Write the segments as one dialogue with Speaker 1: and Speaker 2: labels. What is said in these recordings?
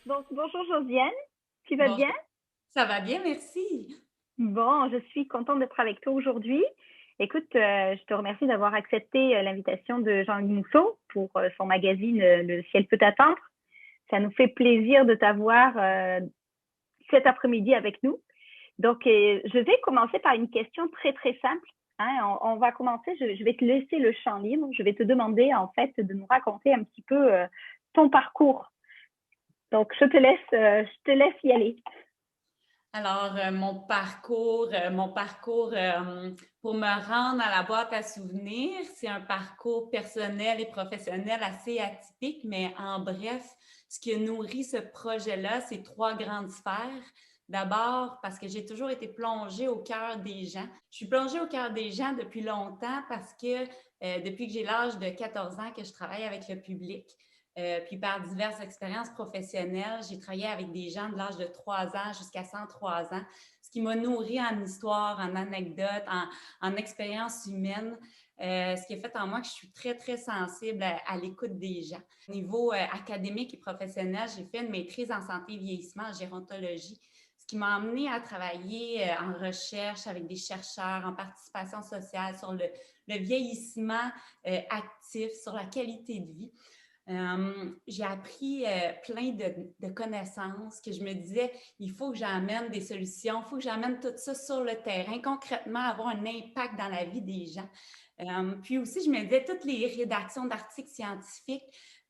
Speaker 1: Bonjour Josiane, tu vas
Speaker 2: Bonjour,
Speaker 1: bien?
Speaker 2: ça va bien, merci.
Speaker 1: Bon, je suis contente d'être avec toi aujourd'hui. Écoute, je te remercie d'avoir accepté l'invitation de Jean-Louis Mousseau pour son magazine Le ciel peut attendre. Ça nous fait plaisir de t'avoir cet après-midi avec nous. Donc, je vais commencer par une question très très simple. Hein. On va commencer, je vais te laisser le champ libre. Je vais te demander en fait de nous raconter un petit peu ton parcours. Donc, je te laisse y aller.
Speaker 2: Alors, mon parcours pour me rendre à la boîte à souvenirs, c'est un parcours personnel et professionnel assez atypique, mais en bref, ce qui a nourri ce projet-là, c'est trois grandes sphères. D'abord, parce que j'ai toujours été plongée au cœur des gens. Je suis plongée au cœur des gens depuis longtemps parce que depuis que j'ai l'âge de 14 ans que je travaille avec le public, puis par diverses expériences professionnelles, j'ai travaillé avec des gens de l'âge de 3 ans jusqu'à 103 ans, ce qui m'a nourri en histoire, en anecdotes, en expériences humaines, ce qui a fait en moi que je suis très, très sensible à l'écoute des gens. Au niveau académique et professionnel, j'ai fait une maîtrise en santé vieillissement, en gérontologie, ce qui m'a amené à travailler en recherche avec des chercheurs, en participation sociale sur le vieillissement actif, sur la qualité de vie. J'ai appris plein de connaissances que je me disais, il faut que j'amène des solutions, il faut que j'amène tout ça sur le terrain, concrètement, avoir un impact dans la vie des gens. Puis aussi, je me disais, toutes les rédactions d'articles scientifiques,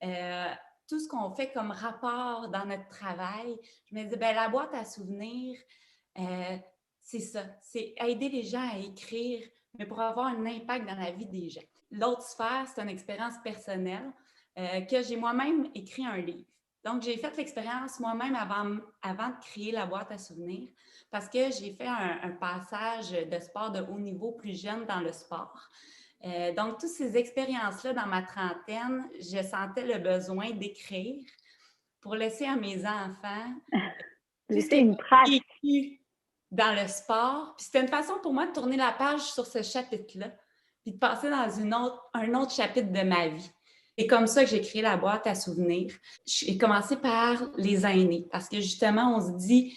Speaker 2: euh, tout ce qu'on fait comme rapport dans notre travail, je me disais, ben, la boîte à souvenirs, euh, c'est ça, c'est aider les gens à écrire, mais pour avoir un impact dans la vie des gens. L'autre sphère, c'est une expérience personnelle que j'ai moi-même écrit un livre. Donc, j'ai fait l'expérience moi-même avant de créer la boîte à souvenirs parce que j'ai fait un passage de sport de haut niveau plus jeune dans le sport. Donc, toutes ces expériences-là dans ma trentaine, je sentais le besoin d'écrire pour laisser à mes enfants tout ce
Speaker 1: Laisser
Speaker 2: que
Speaker 1: une trace.
Speaker 2: j'ai vécu dans le sport. Puis c'était une façon pour moi de tourner la page sur ce chapitre-là, puis de passer dans un autre chapitre de ma vie. C'est comme ça que j'ai créé la boîte à souvenirs. J'ai commencé par les aînés, parce que justement, on se dit,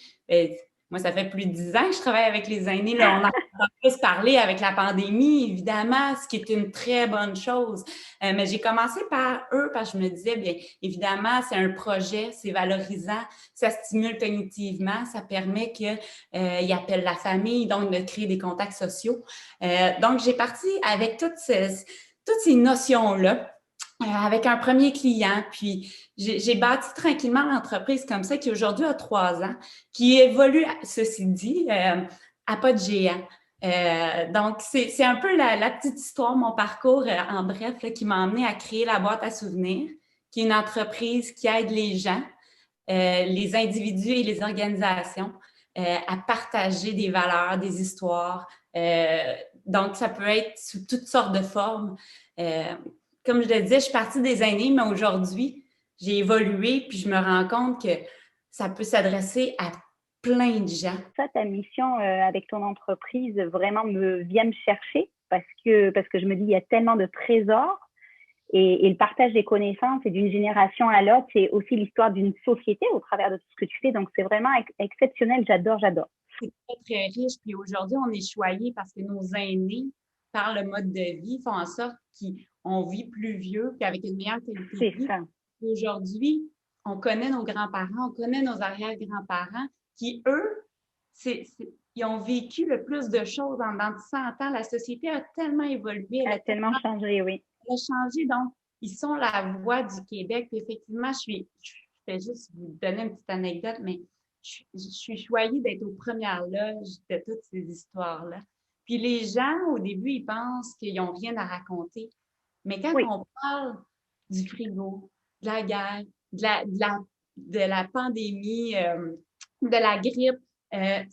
Speaker 2: moi, ça fait plus de 10 ans que je travaille avec les aînés. Là, on en a plus parlé avec la pandémie, évidemment, ce qui est une très bonne chose. Mais j'ai commencé par eux parce que je me disais, bien, évidemment, c'est un projet, c'est valorisant, ça stimule cognitivement, ça permet qu'ils appellent la famille, donc de créer des contacts sociaux. Donc, j'ai parti avec toutes ces notions-là. Avec un premier client, puis j'ai bâti tranquillement l'entreprise comme ça, qui aujourd'hui a 3 ans, qui évolue, ceci dit, à pas de géant. Donc, c'est un peu la petite histoire, mon parcours en bref, là, qui m'a amené à créer la boîte à souvenirs, qui est une entreprise qui aide les gens, les individus et les organisations à partager des valeurs, des histoires. Donc, ça peut être sous toutes sortes de formes. Euh, Comme je le disais, je suis partie des aînés, mais aujourd'hui, j'ai évolué, puis je me rends compte que ça peut s'adresser à plein de gens.
Speaker 1: Ça, ta mission avec ton entreprise vraiment vient me chercher parce que je me dis, il y a tellement de trésors et le partage des connaissances et d'une génération à l'autre, c'est aussi l'histoire d'une société au travers de tout ce que tu fais. Donc, c'est vraiment exceptionnel. J'adore, j'adore.
Speaker 2: C'est très, très riche. Puis aujourd'hui, on est choyé parce que nos aînés, par le mode de vie, font en sorte qu'on vit plus vieux puis avec une meilleure qualité
Speaker 1: C'est
Speaker 2: de vie.
Speaker 1: ça.
Speaker 2: Aujourd'hui, on connaît nos grands-parents, on connaît nos arrière-grands-parents qui, eux, ils ont vécu le plus de choses dans 100 ans. La société a tellement évolué, elle
Speaker 1: Elle
Speaker 2: a
Speaker 1: a tellement
Speaker 2: tellement
Speaker 1: changé, oui.
Speaker 2: elle a changé. Donc, ils sont la voix du Québec. Puis effectivement, je vais juste vous donner une petite anecdote, mais je suis choyée d'être aux premières loges de toutes ces histoires-là. Puis les gens, au début, ils pensent qu'ils n'ont rien à raconter. Mais quand
Speaker 1: Oui,
Speaker 2: on parle du frigo, de la guerre, de la pandémie, de la grippe, euh,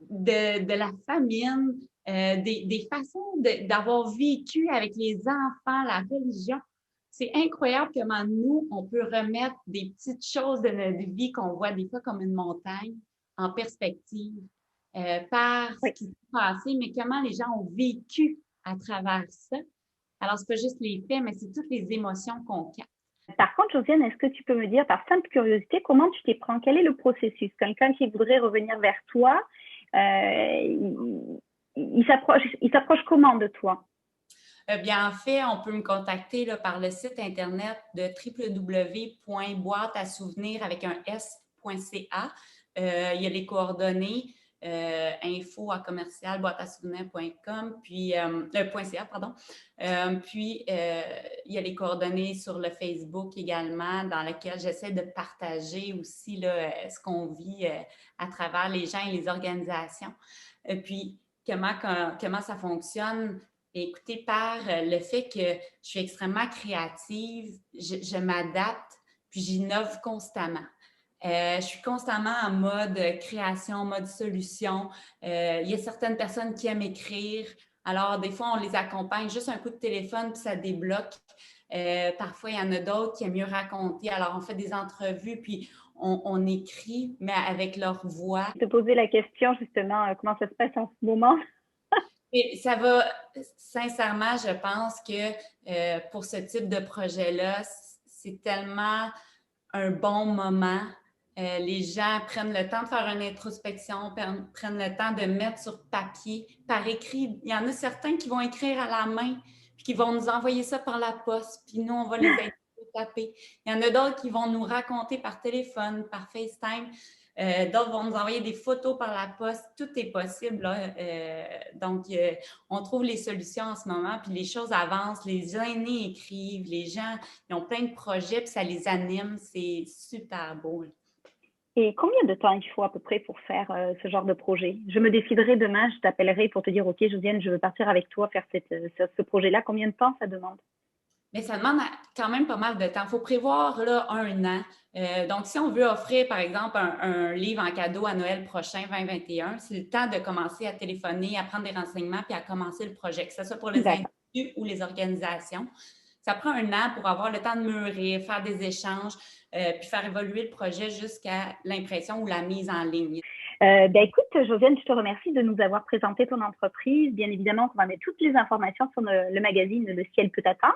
Speaker 2: de la famine, des façons d'avoir vécu avec les enfants, la religion. C'est incroyable comment nous, on peut remettre des petites choses de notre vie qu'on voit des fois comme une montagne en perspective par ce
Speaker 1: oui.
Speaker 2: qui s'est passé, mais comment les gens ont vécu à travers ça. Alors, c'est pas juste les faits, mais c'est toutes les émotions qu'on capte.
Speaker 1: Par contre, Josiane, est-ce que tu peux me dire, par simple curiosité, comment tu t'y prends? Quel est le processus? Quelqu'un qui voudrait revenir vers toi, il s'approche comment de toi?
Speaker 2: Bien, en fait, on peut me contacter là, par le site internet de www.boîteasouvenir avec un s.ca. Il y a les coordonnées info@commercial-boîteasouvenir.com puis .ca, pardon. Puis il y a les coordonnées sur le Facebook également, dans lequel j'essaie de partager aussi là, ce qu'on vit à travers les gens et les organisations. Puis comment ça fonctionne? Écoutez, par le fait que je suis extrêmement créative, je m'adapte, puis j'innove constamment. Je suis constamment en mode création, mode solution. Il y a certaines personnes qui aiment écrire. Alors, des fois, on les accompagne, juste un coup de téléphone, puis ça débloque. Parfois, il y en a d'autres qui aiment mieux raconter. Alors, on fait des entrevues, puis on écrit, mais avec leur voix.
Speaker 1: Je te posais la question, justement, comment ça se passe en ce moment?
Speaker 2: Et ça va, sincèrement, je pense que pour ce type de projet-là, c'est tellement un bon moment. Les gens prennent le temps de faire une introspection, prennent le temps de mettre sur papier, par écrit. Il y en a certains qui vont écrire à la main, puis qui vont nous envoyer ça par la poste, puis nous, on va les aider à taper. Il y en a d'autres qui vont nous raconter par téléphone, par FaceTime. D'autres vont nous envoyer des photos par la poste. Tout est possible, là. Donc, on trouve les solutions en ce moment, puis les choses avancent. Les aînés écrivent, les gens, ils ont plein de projets, puis ça les anime. C'est super beau, là.
Speaker 1: Et combien de temps il faut à peu près pour faire ce genre de projet? Je me déciderai demain, je t'appellerai pour te dire, OK, Josiane, je veux partir avec toi faire ce projet-là. Combien de temps ça demande?
Speaker 2: Mais ça demande quand même pas mal de temps. Il faut prévoir là, 1 an. Donc, si on veut offrir, par exemple, un livre en cadeau à Noël prochain, 2021, c'est le temps de commencer à téléphoner, à prendre des renseignements, puis à commencer le projet, que ce soit pour les individus ou les organisations. Ça prend 1 an pour avoir le temps de mûrir, faire des échanges, puis faire évoluer le projet jusqu'à l'impression ou la mise en ligne.
Speaker 1: Écoute, Josiane, je te remercie de nous avoir présenté ton entreprise. Bien évidemment, on va mettre toutes les informations sur le magazine Le ciel peut attendre.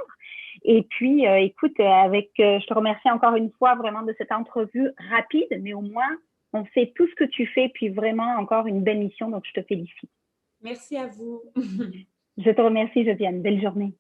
Speaker 1: Et puis, écoute, je te remercie encore une fois vraiment de cette entrevue rapide, mais au moins, on sait tout ce que tu fais, puis vraiment encore une belle mission, donc je te félicite.
Speaker 2: Merci à vous.
Speaker 1: Je te remercie, Josiane. Belle journée.